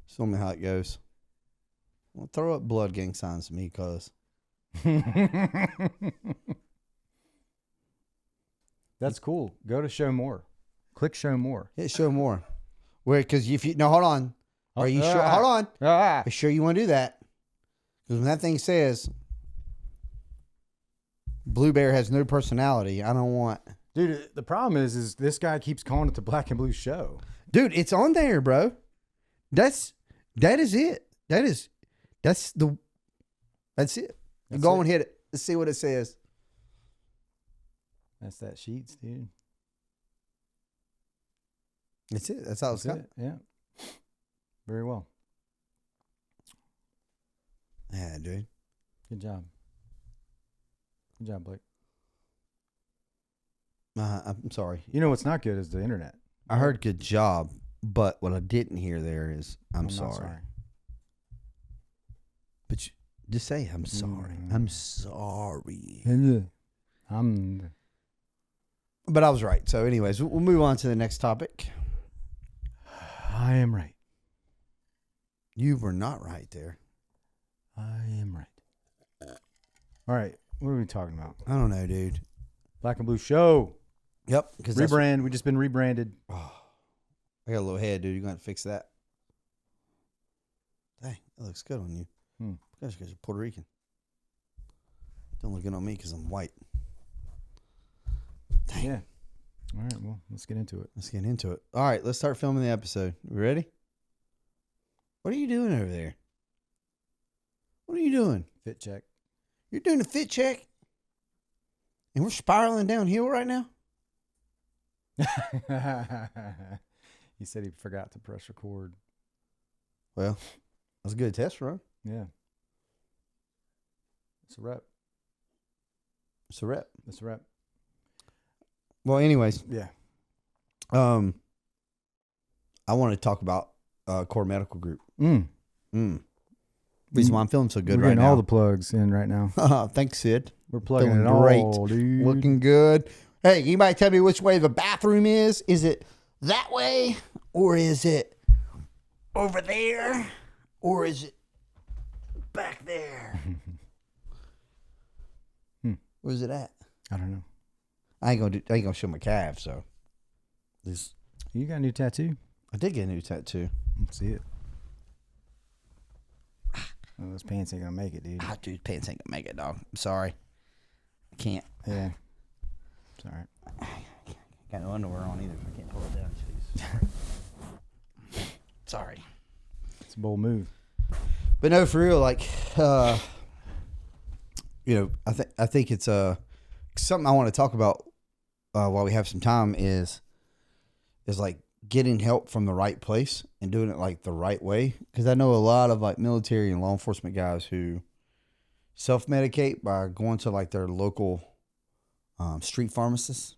Just tell me how it goes. Well, throw up blood gang signs to me, cuz. That's cool. Go to show more. Click show more. Hit show more. Where? Because if you hold on. Are you sure? Hold on. Are you sure you want to do that? Because when that thing says Blue Bear has no personality, I don't want. Dude, the problem is this guy keeps calling it the Black and Blue Show. Dude, it's on there, bro. That is it. That's it. That's Go it. and hit it. Let's see what it says. That's that Sheets, dude. That's it. That's all it's got. Yeah. Very well. Yeah, dude. Good job. Good job, Blake. I'm sorry. You know what's not good is the internet. I heard good job, but what I didn't hear there is I'm not sorry. But just say I'm sorry. I'm sorry. But I was right. So anyways, we'll move on to the next topic. I am right. You were not right there. I am right. All right. What are we talking about? I don't know, dude. Black and Blue Show. Yep. Rebrand. We just been rebranded. Oh, I got a little head, dude. You're going to fix that. Dang, that looks good on you. Gosh, because you're Puerto Rican. Don't look good on me because I'm white. Dang. Yeah. All right, well, let's get into it. Let's get into it. All right, let's start filming the episode. You ready? What are you doing over there? What are you doing? Fit check. You're doing a fit check? And we're spiraling downhill right now? He said he forgot to press record. Well, that's a good test run. Yeah. It's a rep. It's a rep. It's a rep. Well, anyways, Yeah. I want to talk about Core Medical Group. Reason why I'm feeling so good We're right getting now. all the plugs in right now. Thanks, Sid. We're plugging Feeling it great. all, dude. Looking good. Hey, you might tell me which way the bathroom is. Is it that way? Or is it over there? Or is it back there? Where's it at? I don't know. I ain't gonna show my calves, so this. You got a new tattoo? I did get a new tattoo. Let's see it. Oh, those pants ain't gonna make it, dude. Dude, pants ain't gonna make it, dog. I'm sorry. I can't. Yeah. It's all right. Got no underwear on either. I can't pull it down. Jeez. Sorry. It's a bold move. But no, for real, like, I think it's something I want to talk about while we have some time is like getting help from the right place and doing it like the right way. Because I know a lot of like military and law enforcement guys who self-medicate by going to like their local street pharmacists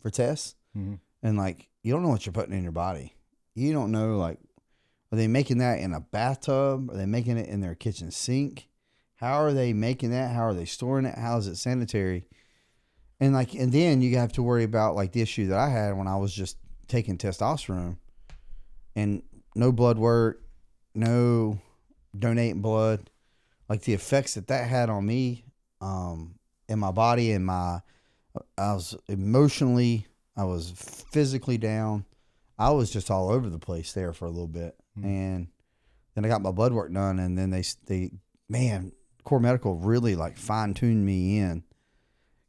for tests. Mm-hmm. And like, you don't know what you're putting in your body. You don't know, like, are they making that in a bathtub? Are they making it in their kitchen sink? How are they making that? How are they storing it? How is it sanitary? And then you have to worry about like the issue that I had when I was just taking testosterone and no blood work, no donating blood, like the effects that had on me, in my body and I was emotionally, I was physically down. I was just all over the place there for a little bit. Mm-hmm. And then I got my blood work done, and then they Core Medical really like fine-tuned me in.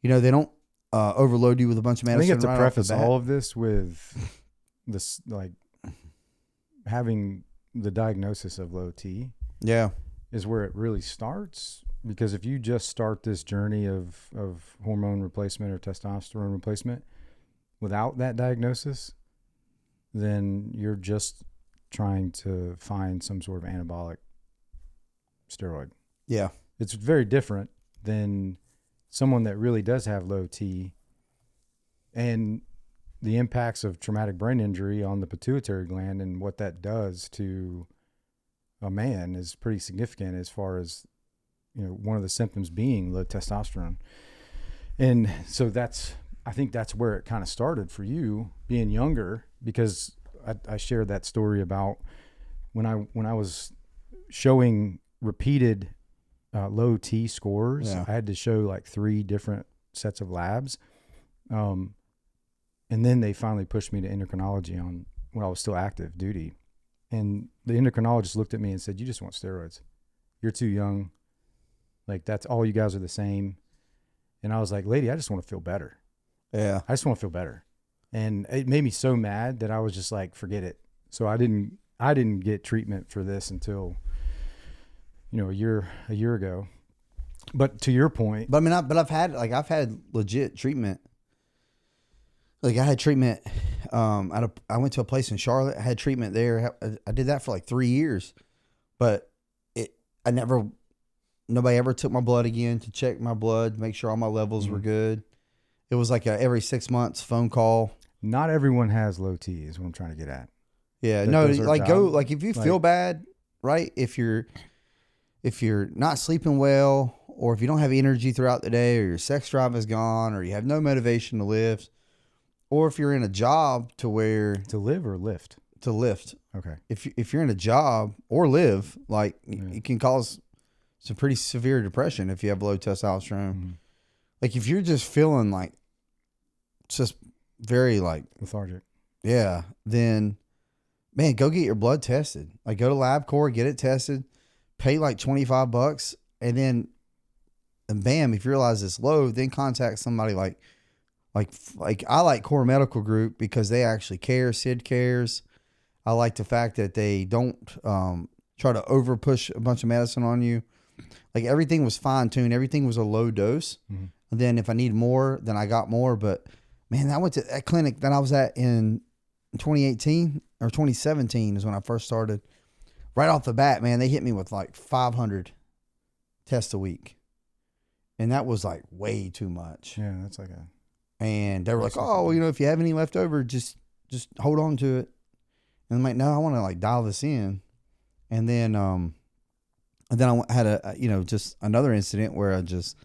You know, they don't overload you with a bunch of medicine. I think you have to right preface off the bat. all of this with this, like, having the diagnosis of low T. Yeah. Is where it really starts. Because if you just start this journey of hormone replacement or testosterone replacement without that diagnosis, then you're just trying to find some sort of anabolic steroid. Yeah. It's very different than someone that really does have low T, and the impacts of traumatic brain injury on the pituitary gland and what that does to a man is pretty significant, as far as, you know, one of the symptoms being low testosterone. And so I think that's where it kind of started for you being younger, because I shared that story about when I was showing repeated low T scores. Yeah. I had to show like 3 different sets of labs. And then they finally pushed me to endocrinology when I was still active duty. And the endocrinologist looked at me and said, "You just want steroids. You're too young. Like, that's all, you guys are the same." And I was like, "Lady, I just want to feel better. Yeah. I just want to feel better." And it made me so mad that I was just like, forget it. So I didn't get treatment for this until, you know, a year ago. But to your point, But I mean, I've had legit treatment. Like, I had treatment. I went to a place in Charlotte. I had treatment there. I did that for like 3 years, but nobody ever took my blood again to check my blood, make sure all my levels were good. It was like every 6 months phone call. not everyone has low T is what I'm trying to get at. Yeah, That no, those are like valid. like if you feel bad, right? If you're not sleeping well, or if you don't have energy throughout the day, or your sex drive is gone, or you have no motivation to live, or if you're in a job to where To live or lift? to lift, Okay. if you're in a job or live, like it can cause some pretty severe depression if you have low testosterone. Mm-hmm. Like if you're just feeling like just very like Lethargic. yeah, then man, go get your blood tested. Like go to LabCorp, get it tested, pay like $25, and bam, if you realize it's low, then contact somebody like Like I like Core Medical Group because they actually care. Sid cares. I like the fact that they don't try to over push a bunch of medicine on you. Like everything was fine tuned. Everything was a low dose. Mm-hmm. And then if I need more, then I got more. But man, I went to that clinic that I was at in 2018 or 2017 is when I first started. Right off the bat, man, they hit me with like 500 tests a week. And that was like way too much. Yeah, that's like a... And they were like, oh, you know, if you have any left over, just hold on to it. And I'm like, no, I want to like dial this in. And then I had just another incident where I just,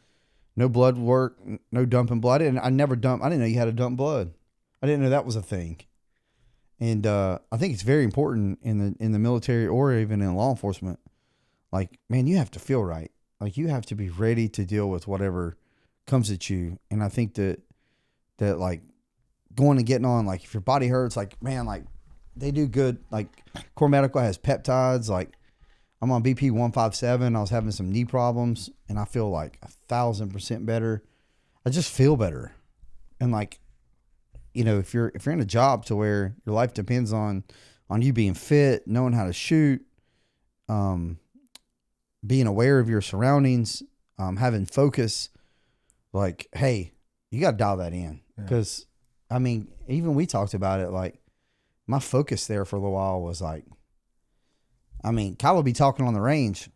no blood work, no dumping blood. I didn't know you had to dump blood. I didn't know that was a thing. And I think it's very important in the military or even in law enforcement. Like, man, you have to feel right. Like you have to be ready to deal with whatever comes at you. And I think that like going and getting on, like if your body hurts, like, man, like they do good. Like Core Medical has peptides. Like I'm on BP 157. I was having some knee problems and I feel like 1,000% better. I just feel better. And like, you know, if you're in a job to where your life depends on you being fit, knowing how to shoot, being aware of your surroundings, having focus, like, hey, you got to dial that in. Because, I mean, even we talked about it, like, my focus there for a little while was like, I mean, Kyle would be talking on the range,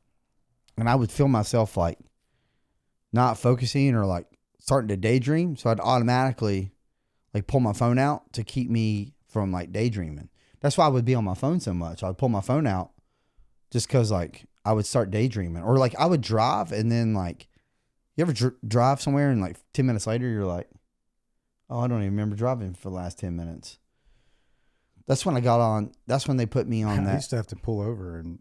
and I would feel myself, like, not focusing or, like, starting to daydream. So I'd automatically, like, pull my phone out to keep me from, like, daydreaming. That's why I would be on my phone so much. I'd pull my phone out just because, like, I would start daydreaming. Or, like, I would drive, and then, like, you ever drive somewhere, and, like, 10 minutes later, you're like, oh, I don't even remember driving for the last 10 minutes. That's when I got on. That's when they put me on that. I used to have to pull over and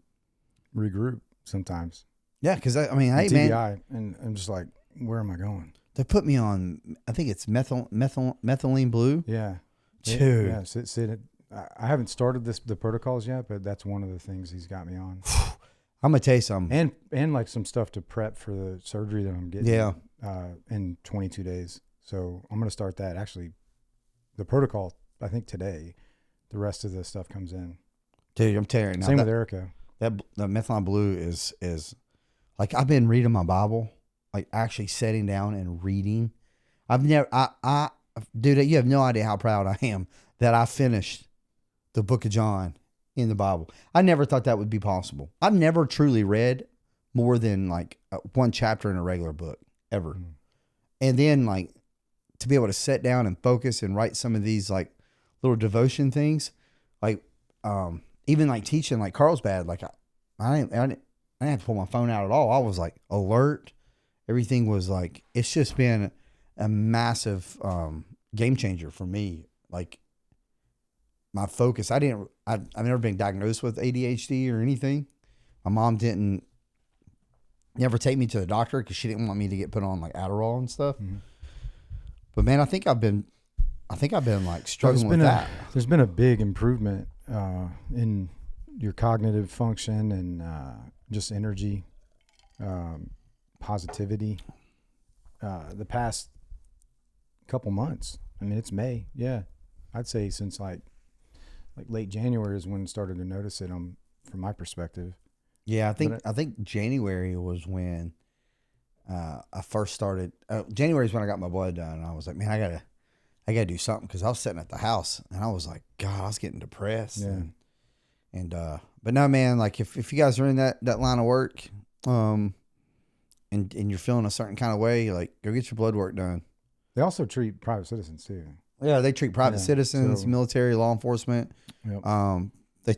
regroup sometimes. Yeah, because, I mean, hey, TBI, man. and I'm just like, where am I going? They put me on, I think it's methylene blue. Yeah. Dude. Yeah, Sid, I haven't started the protocols yet, but that's one of the things he's got me on. I'm going to tell you something. And like some stuff to prep for the surgery that I'm getting in 22 days. So I'm going to start that. Actually, the protocol, I think today, the rest of the stuff comes in. Dude, I'm telling you now. Same with Erica. The methylene blue is like, I've been reading my Bible, like actually sitting down and reading. Dude, you have no idea how proud I am that I finished the book of John in the Bible. I never thought that would be possible. I've never truly read more than like one chapter in a regular book ever. Mm. And then like to be able to sit down and focus and write some of these like little devotion things, like even like teaching like Carlsbad, like I didn't have to pull my phone out at all. I was like alert. Everything was like, it's just been a massive game changer for me. Like my focus, I've never been diagnosed with ADHD or anything. My mom never take me to the doctor because she didn't want me to get put on like Adderall and stuff. Mm-hmm. But man, I think I've been like struggling with that. There's been a big improvement in your cognitive function and just energy, positivity. The past couple months. I mean, it's May. Yeah, I'd say since like late January is when I started to notice it. From my perspective. Yeah, I think January was when I first started. January is when I got my blood done, and I was like, man, I gotta do something because I was sitting at the house and I was like, God, I was getting depressed. Yeah. But no, man, like if you guys are in that line of work, and you're feeling a certain kind of way, like go get your blood work done. They also treat private citizens too. Yeah, they treat private citizens, military, law enforcement. Yep. They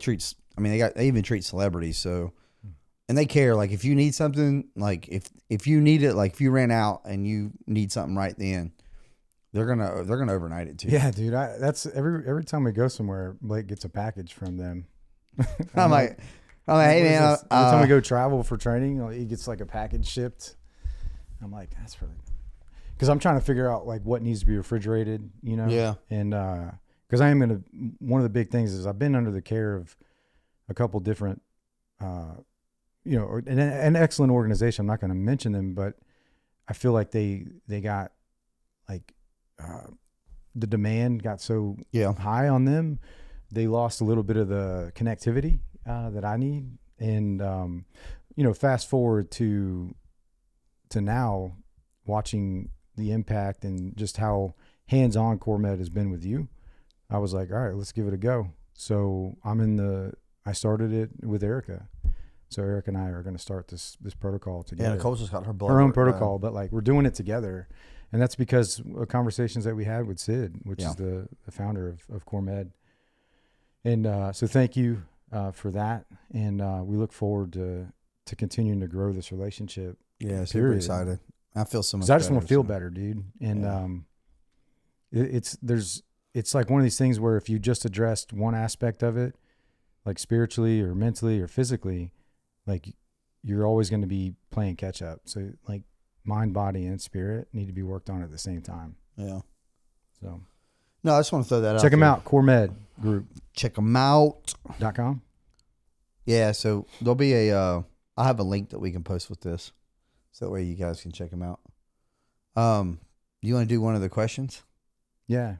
even treat celebrities. So, and they care. Like if you need something, like if you need it, like if you ran out and you need something right then, they're gonna overnight it to you. Yeah, dude. That's every time we go somewhere, Blake gets a package from them. I'm like, hey man. Every time we go travel for training, he gets like a package shipped. I'm like, that's really. Because I'm trying to figure out like what needs to be refrigerated, you know? Yeah. And because one of the big things is I've been under the care of a couple different, an excellent organization. I'm not going to mention them, but I feel like they got like the demand got so Yeah. high on them, they lost a little bit of the connectivity that I need. And fast forward to now, watching the impact and just how hands-on CoreMed has been with you, I was like, all right, let's give it a go. So I started it with Erica. So Erica and I are going to start this protocol together. Yeah, Nicole's just got her blood. Her own work protocol, done. but like we're doing it together. And that's because of conversations that we had with Sid, which Yeah. is the founder of CoreMed. And so thank you for that. And we look forward to continuing to grow this relationship. Yeah, super excited. I feel so much Because I just better, want to feel so. better, dude. And Yeah. it's like one of these things where if you just addressed one aspect of it, like spiritually or mentally or physically, like you're always going to be playing catch up. So like mind, body, and spirit need to be worked on at the same time. Yeah. So No, I just want to throw that out. check them there. out, CoreMedGroup.com. Check them out. Yeah, so there'll be I'll have a link that we can post with this. So that way you guys can check them out. You want to do one of the questions? Yeah.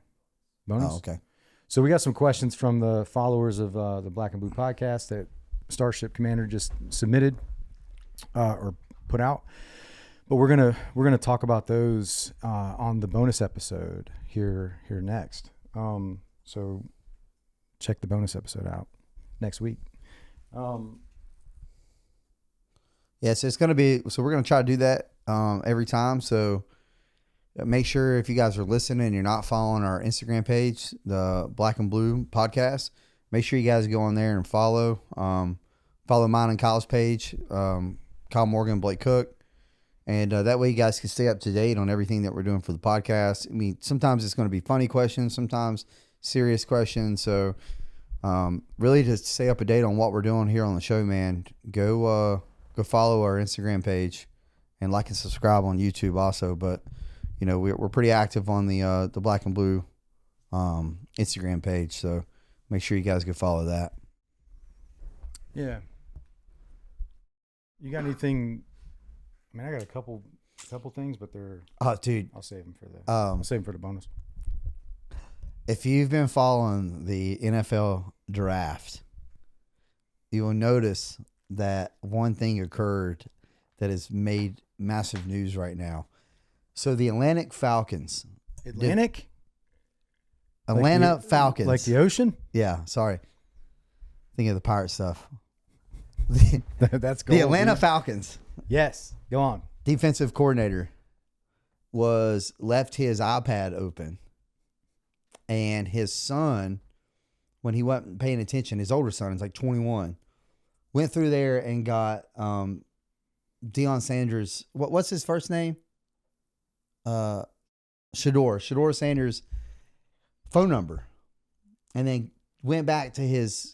Bonus. Oh, okay. So we got some questions from the followers of the Blk Blu Podcast that Starship Commander just submitted or put out. But we're gonna talk about those on the bonus episode here next. So check the bonus episode out next week. Yeah, so it's going to be, so we're going to try to do that every time. So make sure if you guys are listening and you're not following our Instagram page, the Blk Blu Podcast, make sure you guys go on there and follow. Follow mine and Kyle's page, Kyle Morgan, Blake Cook. And that way you guys can stay up to date on everything that we're doing for the podcast. I mean, sometimes it's going to be funny questions, sometimes serious questions. So really to stay up to date on what we're doing here on the show, man, go follow our Instagram page and like and subscribe on YouTube also. But, we're pretty active on the Blk Blu Instagram page. So make sure you guys go follow that. Yeah. You got anything? I mean, I got a couple things, but they're. Oh, dude. I'll save them for I'll save them for the bonus. If you've been following the NFL draft, you will notice that one thing occurred that has made massive news right now. So the Atlanta Falcons. Atlanta Falcons. Like the ocean? Yeah, sorry. Think of the pirate stuff. That's gold, The Atlanta dude. Falcons. Yes. Go on. Defensive coordinator left his iPad open, and his son, when he wasn't paying attention, his older son is like 21, went through there and got Deion Sanders. What's his first name? Shedeur Sanders' phone number, and then went back to his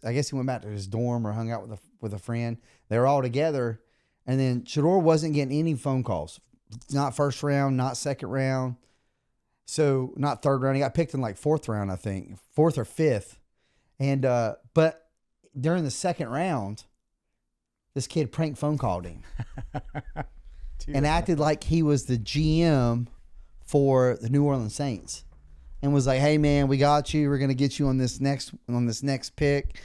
dorm or hung out with a friend. They were all together, and then Shedeur wasn't getting any phone calls. Not first round, not second round. So not third round. He got picked in like fourth round, I think. Fourth or fifth. And but during the second round, this kid prank phone called him. And acted like he was the GM for the New Orleans Saints. And was like, hey man, we got you. We're gonna get you on this next pick.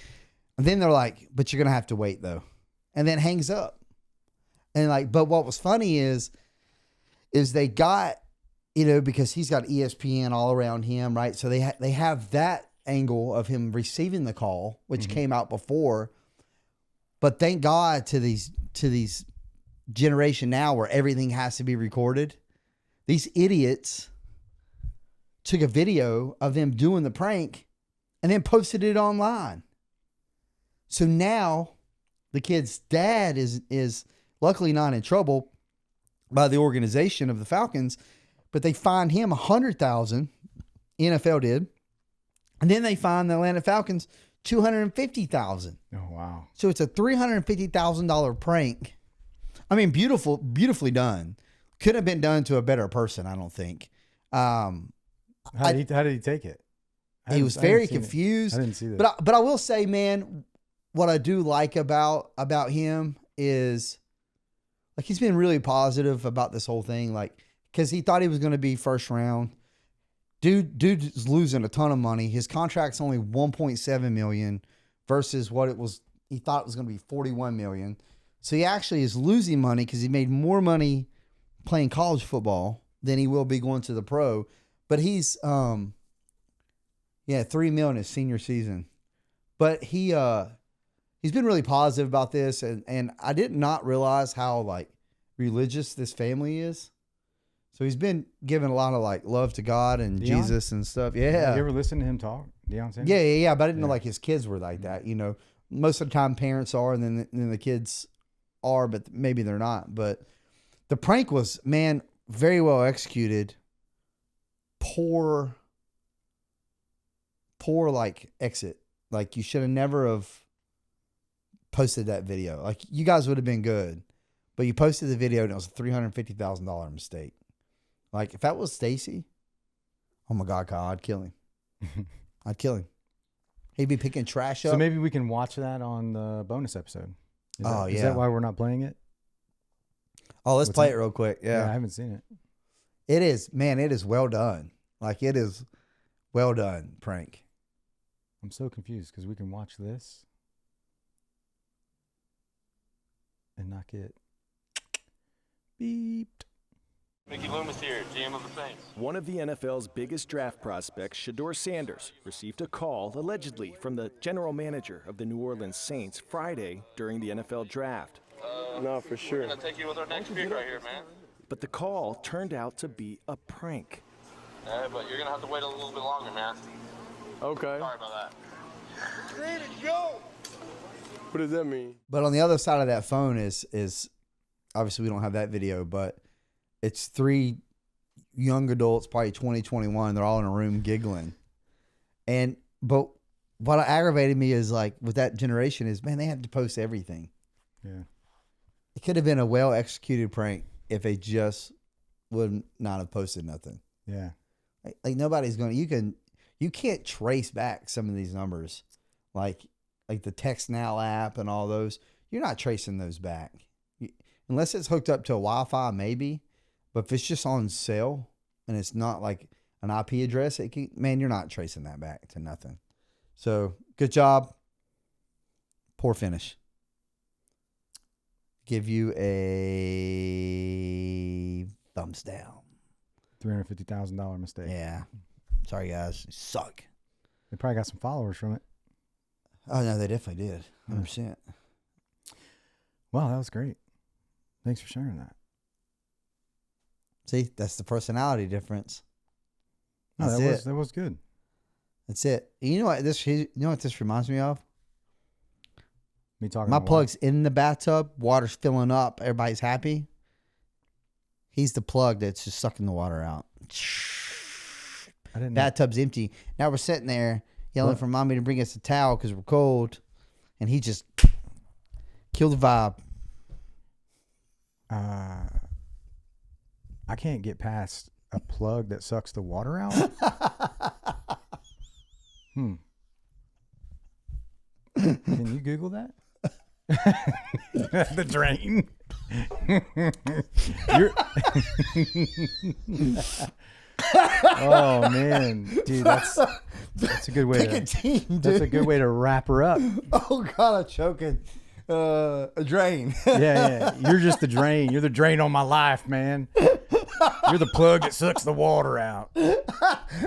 And then they're like, but you're gonna have to wait though. And then hangs up. And like, but what was funny is they got, because he's got ESPN all around him, right? So they have that angle of him receiving the call, which came out before. But thank God to these generation now where everything has to be recorded. These idiots took a video of them doing the prank and then posted it online. So now the kid's dad is luckily not in trouble by the organization of the Falcons, but they fined him $100,000. NFL did. And then they fined the Atlanta Falcons $250,000. Oh, wow. So it's a $350,000 prank. I mean, beautifully done. Could have been done to a better person, I don't think. How did he take it? He was very confused. I didn't see that. But I will say, man, what I do like about him is, like, he's been really positive about this whole thing, like, because he thought he was going to be first round. Dude's losing a ton of money. His contract's only $1.7 million versus what he thought it was going to be $41 million. So he actually is losing money because he made more money playing college football than he will be going to the pro. But he's $3 million his senior season. But he's been really positive about this, and I did not realize how like religious this family is. So he's been giving a lot of like love to God and Dion? Jesus and stuff. Yeah. You ever listen to him talk, Deion Sanders? Yeah. But I didn't know like his kids were like that. You know, most of the time parents are, and then the kids are, but maybe they're not. But the prank was, man, very well executed. Poor like exit. Like you should have never have posted that video. Like you guys would have been good, but you posted the video and it was a $350,000 mistake. Like if that was Stacy, oh my God, Kyle, I'd kill him. I'd kill him. He'd be picking trash up. So maybe we can watch that on the bonus episode. Is Yeah. that why we're not playing it? Oh, let's play it real quick. Yeah. I haven't seen it. It is, man, it is well done. Like it is well done, prank. I'm so confused because we can watch this and not get beeped. Mickey Loomis here, GM of the Saints. One of the NFL's biggest draft prospects, Shedeur Sanders, received a call allegedly from the general manager of the New Orleans Saints Friday during the NFL draft. No, for sure. We're going to take you with our next pick right here, man. But the call turned out to be a prank. But you're going to have to wait a little bit longer, man. Okay. Sorry about that. Ready to go. What does that mean? But on the other side of that phone is obviously we don't have that video, but it's three young adults, probably 20, 21. They're all in a room giggling. But what aggravated me is like with that generation is, man, they had to post everything. Yeah. It could have been a well executed prank if they just would not have posted nothing. Yeah. Like nobody's going to, you can't trace back some of these numbers. Like the Text Now app and all those, you're not tracing those back. Unless it's hooked up to a Wi-Fi, maybe. But if it's just on sale and it's not like an IP address, you're not tracing that back to nothing. So good job. Poor finish. Give you a thumbs down. $350,000 mistake. Yeah. Sorry, guys. You suck. They probably got some followers from it. Oh, no, they definitely did. 100%. Wow, that was great. Thanks for sharing that. See, that's the personality difference. No, That's that was good. That's it. You know what this reminds me of? Me talking My about plug's in the bathtub, water's filling up, everybody's happy. He's the plug that's just sucking the water out. I didn't know. Bathtub's empty. Now we're sitting there yelling for mommy to bring us a towel because we're cold. And he just killed the vibe. I can't get past a plug that sucks the water out. Can you Google that? The drain. Oh man, dude, that's a good way. Pick a team, dude. That's a good way to wrap her up. Oh God, I'm choking. A drain. Yeah. You're just the drain. You're the drain on my life, man. You're the plug that sucks the water out. I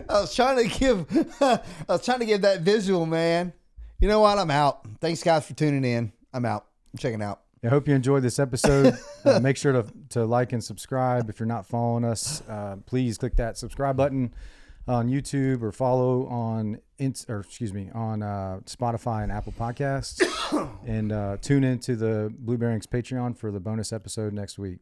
was trying to give that visual, man. You know what? I'm out. Thanks, guys, for tuning in. I'm out. I'm checking out. I hope you enjoyed this episode. Make sure to like and subscribe. If you're not following us, please click that subscribe button on YouTube or follow on Spotify and Apple Podcasts. And tune into the Blue Bearings Patreon for the bonus episode next week.